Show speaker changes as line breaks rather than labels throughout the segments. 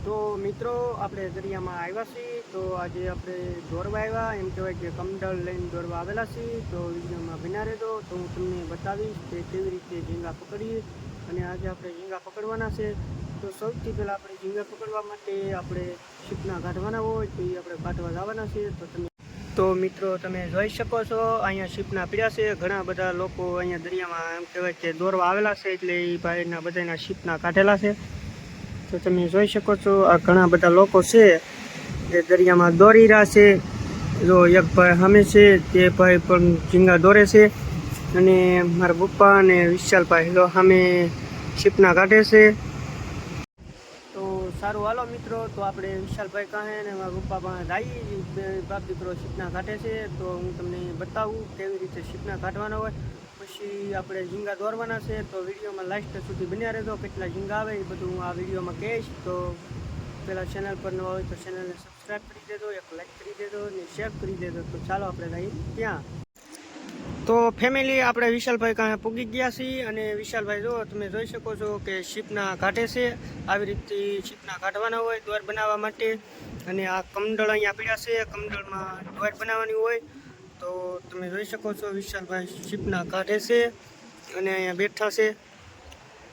તો મિત્રો આપણે દરિયામાં આવ્યા છીએ તો આજે આપણે દોરવા આવ્યા એમ કહેવાય કે કમંડળ લઈને દોરવા આવેલા છીએ તો વિડીયોમાં બન્યા રહેજો તો હું તમને બતાવીશ કે કેવી રીતે ઝીંગા પકડીએ અને આજે આપણે ઝીંગા પકડવાના છે તો સૌથી પહેલાં આપણે ઝીંગા પકડવા માટે આપણે સીપના કાઢવાના હોય તો એ આપણે કાઢવા જવાના છે તો મિત્રો તમે જોઈ શકો છો અહીંયા સીપના પીડ્યા છે ઘણા બધા લોકો અહીંયા દરિયામાં એમ કહેવાય કે દોરવા આવેલા છે એટલે એ ભાઈના બધાના સીપના કાઢેલા છે તો તમે જોઈ શકો છો આ ઘણા બધા લોકો છે જે દરિયામાં દોરી રહ્યા છે જો એક ભાઈ સામે છે તે ભાઈ પણ ઝીંગા દોરે છે અને મારા પપ્પા અને વિશાલભાઈ જો સામે સીપના કાઢે છે તો સારું હાલો મિત્રો તો આપણે વિશાલભાઈ કહે અને મારા પપ્પા પણ જઈએ બાપ દીકરો સીપના કાઢે છે તો હું તમને બતાવું કેવી રીતે સીપના કાઢવાના હોય પછી આપણે ઝીંગા દોરવાના છે તો વિડીયોમાં લાસ્ટ સુધી બન્યા રહેજો કેટલા ઝીંગા આવે એ બધું હું આ વિડીયોમાં કહીશ તો પહેલાં ચેનલ પર ન હોય તો ચેનલને સબસ્ક્રાઈબ કરી દેજો એક લાઈક કરી દેજો અને શેર કરી દેજો તો ચાલો આપણે જઈએ ત્યાં તો ફેમિલી આપણે વિશાલભાઈ કાંઈ પૂગી ગયા છીએ અને વિશાલભાઈ જો તમે જોઈ શકો છો કે સીપના કાઢે છે આવી રીતે સીપના કાઢવાના હોય દ્વાર બનાવવા માટે અને આ કમંડળ અહીંયા પીડ્યા છે કમંડળમાં દ્વાર બનાવવાની હોય તો તમે જોઈ શકો છો વિશાલભાઈ સીપના કાઢે છે અને અહીંયા બેઠા છે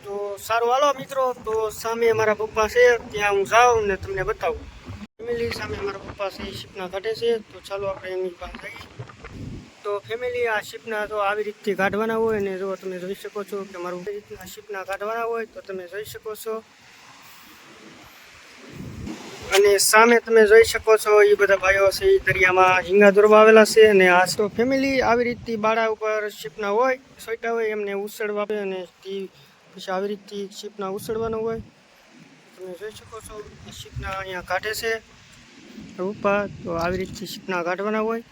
તો સારું હાલો મિત્રો તો સામે મારા પપ્પા છે ત્યાં હું જાઉં ને તમને બતાવું ફેમિલી સામે મારા પપ્પા છે સીપના કાઢે છે તો ચાલો આપણે એમની પાસે જઈએ તો ફેમિલી આ સીપના તો આવી રીતે કાઢવાના હોય ને જો તમે જોઈ શકો છો કે મારું રીતના સીપના કાઢવાના હોય તો તમે જોઈ શકો છો અને સામે તમે જોઈ શકો છો એ બધા ભાઈઓ છે એ દરિયામાં ઝીંગા દોરવા આવેલા છે અને આ તો ફેમિલી આવી રીતે બાળા ઉપર સીપના હોય સોટા હોય એમને ઉછળવા આપે અને પછી આવી રીતે સીપના ઉછળવાનું હોય તમે જોઈ શકો છો સીપના અહીંયા કાઢે છે ઉપર તો આવી રીતે સીપના કાઢવાના હોય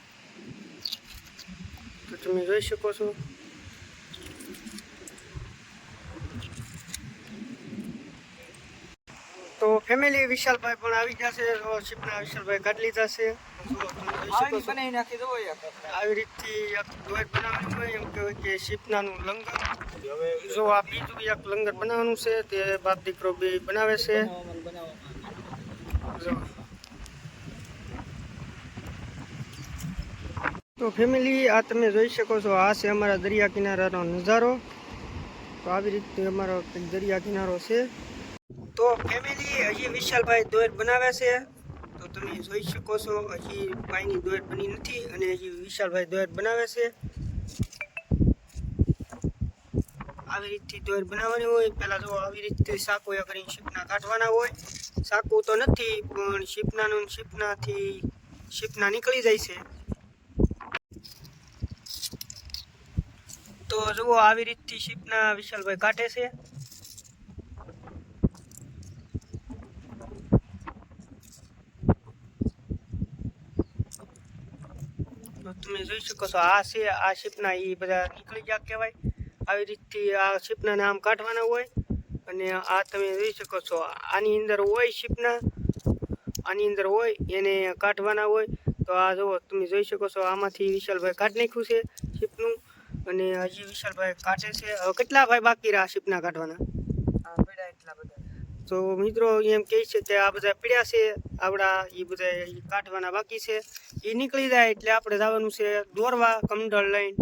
તો તમે જોઈ શકો છો તો ફેમિલી વિશાલભાઈ પણ આવી જશે તો સીપના વિશાલભાઈ કાઢી લીધા છે આવી રીતે એક દ્વાર બનાવવાની હોય એમ કહેવાય કે સીપનાનું લંગર જો આ બીજું એક લંગર બનાવવાનું છે તે બાપ દીકરો બે બનાવે છે તો ફેમિલી આ તમે જોઈ શકો છો આ છે અમારા દરિયા કિનારાનો નજારો તો આવી રીતે અમારો દરિયા કિનારો છે તો ફેમિલી હજી વિશાલભાઈ દોર બનાવે છે તો તમે જોઈ શકો છો હજી ભાઈની દોર બની નથી અને હજી વિશાલભાઈ દોર બનાવે છે આવી રીતે દોર બનાવવાની હોય પહેલાં જો આવી રીતે સાકો એ કરીને સીપના કાઢવાના હોય સાકું તો નથી પણ સીપનાથી સીપના નીકળી જાય છે તો જુઓ આવી રીતે સીપના વિશાલભાઈ કાઢે છે તમે જોઈ શકો છો આ છે આ સીપના એ બધા નીકળી ગયા કહેવાય આવી રીતે આ સીપના નામ કાઢવાના હોય અને આ તમે જોઈ શકો છો આની અંદર હોય સીપના આની અંદર હોય એને કાઢવાના હોય તો આ જુઓ તમે જોઈ શકો છો આમાંથી વિશાલભાઈ કાઢી નાખ્યું છે સીપનું અને હજી વિશાલભાઈ કાઢે છે હવે કેટલા ભાઈ બાકી રહ્યા સીપના કાઢવાના એટલા બધા તો મિત્રો એમ કહે છે કે આ બધા પીડ્યા છે આપણા એ બધા કાઢવાના બાકી છે એ નીકળી જાય એટલે આપણે જવાનું છે દોરવા કમંડળ લઈને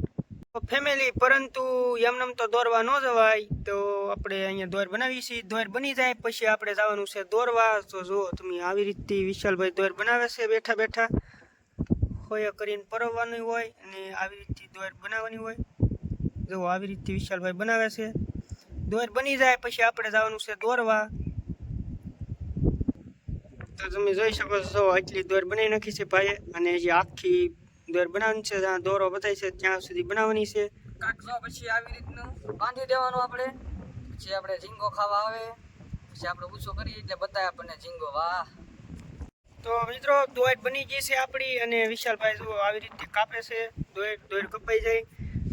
તો ફેમિલી પરંતુ એમનેમ તો દોરવા ન જવાય તો આપણે અહીંયા દોર બનાવી છીએ દોર બની જાય પછી આપણે જવાનું છે દોરવા તો જો તમે આવી રીતે વિશાલભાઈ દોર બનાવે છે બેઠા બેઠા હોય કરીને પરવવાની હોય અને આવી રીતે દોર બનાવવાની હોય જો આવી રીતે વિશાલભાઈ બનાવે છે દોર બની જાય પછી આપણે જવાનું છે દોરવા તો તમે જોઈ શકો છો એટલી દોર બનાવી નાખી છે ભાઈએ અને જે આખી દોર બનાવવાની છે જ્યાં દોરો બતાય છે ત્યાં સુધી બનાવવાની છે
કાઢવા પછી આવી રીતનું બાંધી દેવાનું આપણે પછી આપણે ઝીંગો ખાવા આવે પછી આપણે ઊંચો કરીએ એટલે બતાય આપણને ઝીંગો વાહ
તો મિત્રો દોર બની ગઈ છે આપણી અને વિશાલભાઈ જો આવી રીતે કાપે છે દોર કપાઈ જાય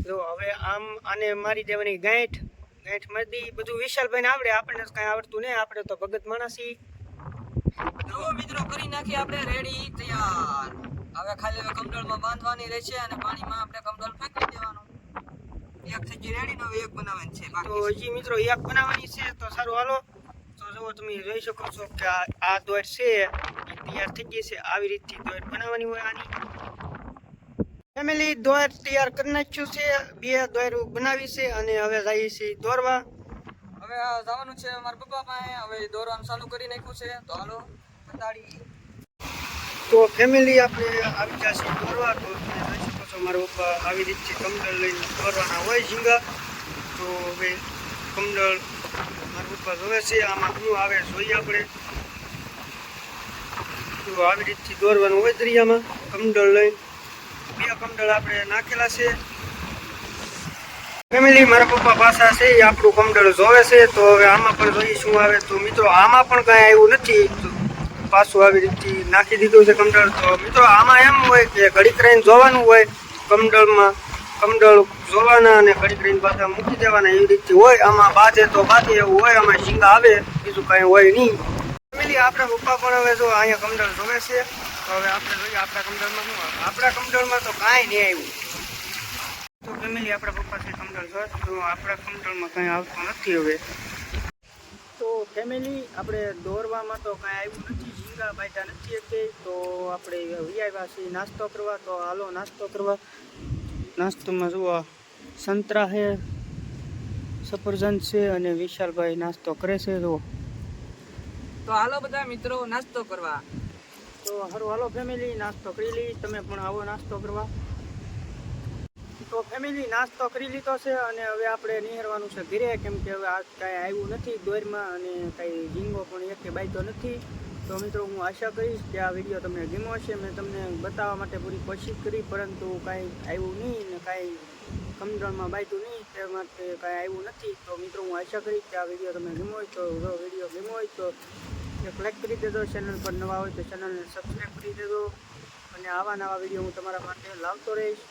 જો હવે આમ આને મારી દેવાની ગાંઠ મારી બધું વિશાલભાઈને આવડે આપણને કાંઈ આવડતું નહીં આપણે તો ભગત માણસી
જો મિત્રો કરી નાખી આપણે રેડી તૈયાર હવે ખાલી હવે કમંડળમાં બાંધવાની રહેશે અને પાણીમાં આપણે કમંડળ ફેંકી દેવાનું એક થઈ ગઈ રેડી ને હવે એક બનાવવાની છે
તો હજી મિત્રો એક બનાવવાની છે તો સારું હાલો તો જો તમે જોઈ શકો છો કે આ દોર છે એ તૈયાર થઈ ગઈ છે. આવી રીતથી દોર બનાવવાની હોય આની. ફેમિલી દોર તૈયાર કરી નાખ્યું છે, 2 દોર બનાવી છે અને હવે જઈએ છીએ દોરવા.
હવે આ જવાનું છે મારા પપ્પા પાસે. હવે દોરવાનું ચાલુ કરી નાખ્યું છે, તો હાલો બતાડી.
તો ફેમિલી આપણે આવી ગયા છીએ દોરવા. તો તમે જોઈ શકો છો મારા પપ્પા આવી રીતથી કમડળ લઈને દોરવાના હોય ઝીંગા. તો હવે કમડળ મારા પપ્પા જોવે છે, આમાં શું આવે જોઈએ આપણે. તો આવી રીતથી દોરવાનું હોય દરિયામાં કમડળ લઈને. 2 કમડળ આપણે નાખેલા છે. ફેમિલી મારા પપ્પા પાછા છે એ આપણું કમડળ જોવે છે. તો હવે આમાં પણ જોઈએ શું આવે. તો મિત્રો આમાં પણ કાંઈ આવ્યું નથી. તો પાછું આવી રીતે નાખી દીધું છે કમડળ. તો મિત્રો આમાં એમ હોય કે ઘડીક રહીને જોવાનું હોય કમડળમાં. કમડળ જોવાના અને ઘડીક રહીને પાછા મૂકી દેવાના એવી રીતે હોય. આમાં બાંધે તો બાંધે એવું હોય. આમાં ઝીંગા આવે, બીજું કાંઈ હોય નહીં. ફેમિલી આપણા પપ્પા પણ હવે જો અહીંયા કમડળ જોવે છે. તો હવે આપણે જોઈએ આપણા કમડળમાં શું આવે. આપણા કમડળમાં તો કાંઈ નહીં આવ્યું. તો ફેમિલી આપણા પપ્પા છે કમડળ જોવે તો આપણા કમડળમાં કાંઈ આવતું નથી હવે. તો ફેમિલી આપણે દોરવામાં તો કાંઈ આવ્યું નથી, ઝીંગા બાંધ્યા નથી એટલે. તો આપણે આવ્યા છીએ નાસ્તો કરવા. તો હાલો નાસ્તો કરવા. નાસ્તોમાં જુઓ સંતરા છે, સફરજન છે અને વિશાલભાઈ નાસ્તો કરે છે. જુઓ
તો હાલો બધા મિત્રો નાસ્તો કરવા.
તો સારું હાલો ફેમિલી નાસ્તો કરી લઈ. તમે પણ આવો નાસ્તો કરવા. તો ફેમિલી નાસ્તો કરી લીધો છે અને હવે આપણે નિહારવાનું છે ઘરે. કેમ કે હવે આ કાંઈ આવ્યું નથી દોરમાં અને કાંઈ ઝીંગો પણ એકે બાંધ્યો નથી. તો મિત્રો હું આશા કરીશ કે આ વિડીયો તમને ગમ્યો હશે. મેં તમને બતાવવા માટે પૂરી કોશિશ કરી, પરંતુ કાંઈ આવ્યું નહીં ને કાંઈ કમડળમાં બાંધ્યું નહીં, તે માટે કાંઈ આવ્યું નથી. તો મિત્રો હું આશા કરીશ કે આ વિડીયો તમને ગમ્યો હોય. તો જો વિડીયો ગમ્યો હોય તો એક લાઈક કરી દેજો. ચેનલ પર નવા હોય તો ચેનલને સબસ્ક્રાઈબ કરી દેજો. અને આવા નવા વિડીયો હું તમારા માટે લાવતો રહીશ.